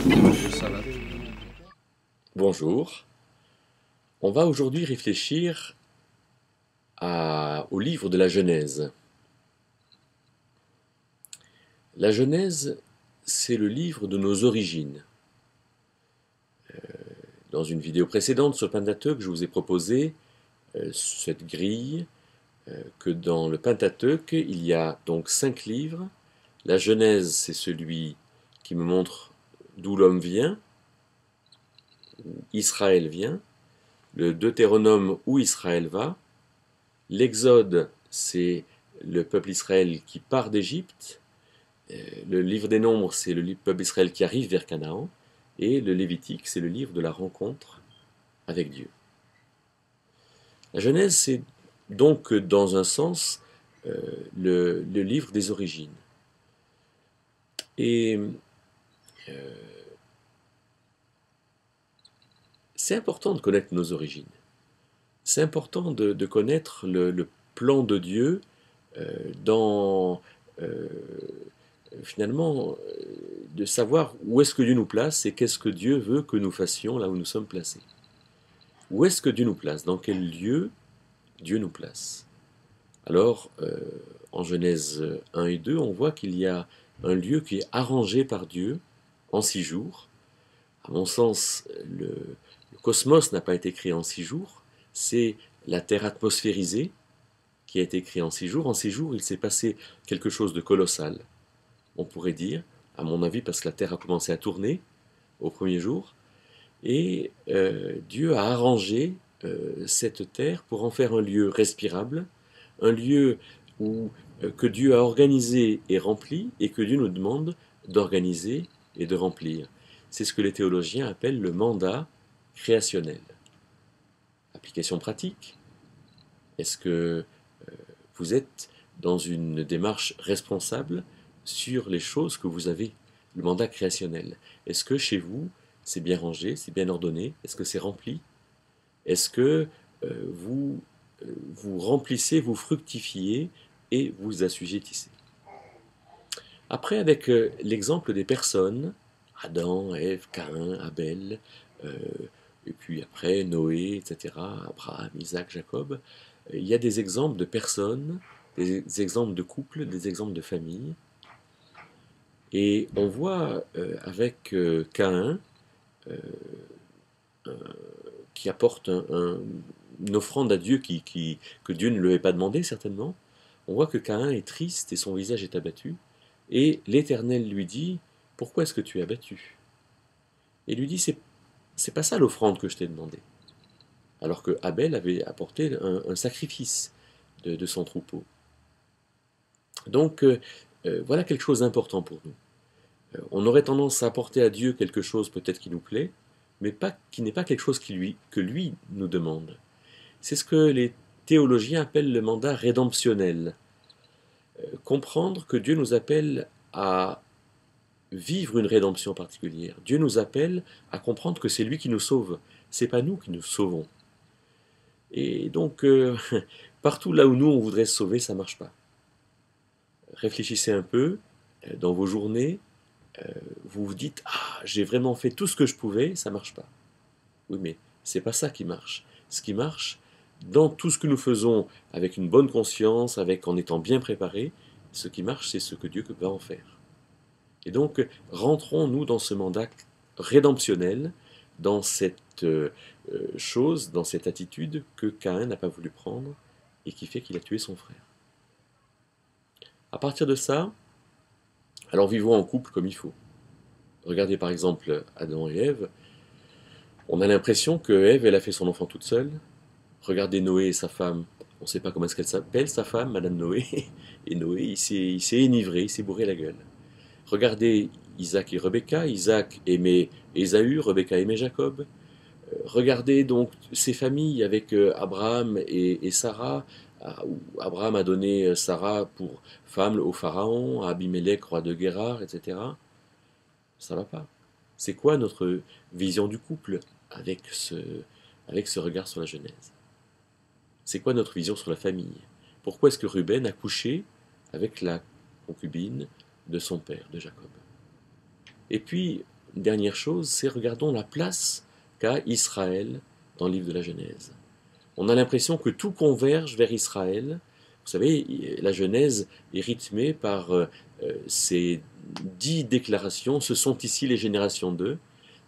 Ça va. Bonjour. On va aujourd'hui réfléchir au livre de la Genèse. La Genèse, c'est le livre de nos origines. Dans une vidéo précédente sur le Pentateuque, je vous ai proposé cette grille que dans le Pentateuque, il y a donc 5 livres. La Genèse, c'est celui qui me montre d'où l'homme vient, où Israël vient. Le Deutéronome, où Israël va. L'Exode, c'est le peuple Israël qui part d'Égypte. Le livre des Nombres, c'est le peuple Israël qui arrive vers Canaan. Et le Lévitique, c'est le livre de la rencontre avec Dieu. La Genèse, c'est donc dans un sens le livre des origines. Et c'est important de connaître nos origines. C'est important de connaître le plan de Dieu dans finalement de savoir où est-ce que Dieu nous place et qu'est-ce que Dieu veut que nous fassions là où nous sommes placés. Où est-ce que Dieu nous place? Dans quel lieu Dieu nous place? Alors, en Genèse 1 et 2, on voit qu'il y a un lieu qui est arrangé par Dieu en 6 jours. À mon sens, le cosmos n'a pas été créé en 6 jours, c'est la Terre atmosphérisée qui a été créée en 6 jours. En 6 jours, il s'est passé quelque chose de colossal, on pourrait dire, à mon avis, parce que la Terre a commencé à tourner au premier jour, et Dieu a arrangé cette Terre pour en faire un lieu respirable, un lieu que Dieu a organisé et rempli, et que Dieu nous demande d'organiser et de remplir. C'est ce que les théologiens appellent le mandat créationnel. Application pratique. Est-ce que vous êtes dans une démarche responsable sur les choses que vous avez, le mandat créationnel? Est-ce que chez vous, c'est bien rangé, c'est bien ordonné? Est-ce que c'est rempli? Est-ce que vous, vous remplissez, vous fructifiez et vous assujettissez? Après, avec l'exemple des personnes, Adam, Ève, Caïn, Abel, euh, et puis après Noé, etc., Abraham, Isaac, Jacob, il y a des exemples de personnes, des exemples de couples, des exemples de familles. Et on voit avec Caïn, qui apporte une offrande à Dieu que Dieu ne lui avait pas demandé certainement, on voit que Caïn est triste et son visage est abattu. Et l'Éternel lui dit, pourquoi est-ce que tu es abattu? Et lui dit, c'est pas ça l'offrande que je t'ai demandé. Alors que Abel avait apporté un sacrifice de son troupeau. Donc voilà quelque chose d'important pour nous. On aurait tendance à apporter à Dieu quelque chose peut-être qui nous plaît, mais qui n'est pas quelque chose que lui nous demande. C'est ce que les théologiens appellent le mandat rédemptionnel. Comprendre que Dieu nous appelle à vivre une rédemption particulière. Dieu nous appelle à comprendre que c'est lui qui nous sauve, c'est pas nous qui nous sauvons. Et donc, partout là où nous on voudrait se sauver, ça marche pas. Réfléchissez un peu dans vos journées, vous vous dites ah j'ai vraiment fait tout ce que je pouvais, ça marche pas. Oui, mais c'est pas ça qui marche. Ce qui marche, dans tout ce que nous faisons avec une bonne conscience, en étant bien préparé, ce qui marche, c'est ce que Dieu va en faire. Et donc, rentrons-nous dans ce mandat rédemptionnel, dans cette chose, dans cette attitude que Caïn n'a pas voulu prendre et qui fait qu'il a tué son frère. À partir de ça, alors vivons en couple comme il faut. Regardez par exemple Adam et Ève. On a l'impression que Ève, elle a fait son enfant toute seule. Regardez Noé et sa femme. On ne sait pas comment est-ce qu'elle s'appelle, sa femme, Madame Noé. Et Noé, il s'est enivré, il s'est bourré la gueule. Regardez Isaac et Rebecca. Isaac aimait Ésaü, Rebecca aimait Jacob. Regardez donc ces familles avec Abraham et Sarah, où Abraham a donné Sarah pour femme au pharaon, à Abimelech, roi de Guérar, etc. Ça va pas. C'est quoi notre vision du couple avec ce regard sur la Genèse? C'est quoi notre vision sur la famille? Pourquoi est-ce que Ruben a couché avec la concubine de son père, de Jacob? Et puis, dernière chose, c'est regardons la place qu'a Israël dans le livre de la Genèse. On a l'impression que tout converge vers Israël. Vous savez, la Genèse est rythmée par ces 10 déclarations. Ce sont ici les générations d'eux.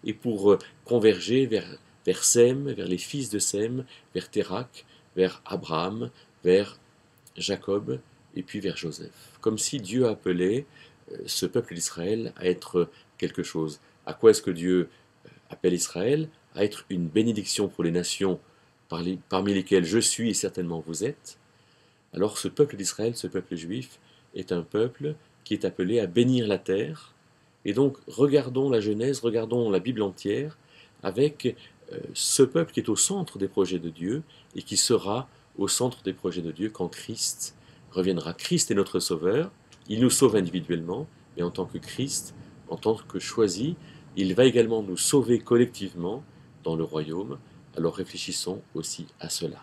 Et pour converger vers Sem, vers les fils de Sem, vers Térak, vers Abraham, vers Jacob et puis vers Joseph. Comme si Dieu appelait ce peuple d'Israël à être quelque chose. À quoi est-ce que Dieu appelle Israël? À être une bénédiction pour les nations parmi lesquelles je suis et certainement vous êtes. Alors ce peuple d'Israël, ce peuple juif, est un peuple qui est appelé à bénir la terre. Et donc regardons la Genèse, regardons la Bible entière avec ce peuple qui est au centre des projets de Dieu et qui sera au centre des projets de Dieu quand Christ reviendra. Christ est notre sauveur, il nous sauve individuellement, mais en tant que Christ, en tant que choisi, il va également nous sauver collectivement dans le royaume. Alors réfléchissons aussi à cela.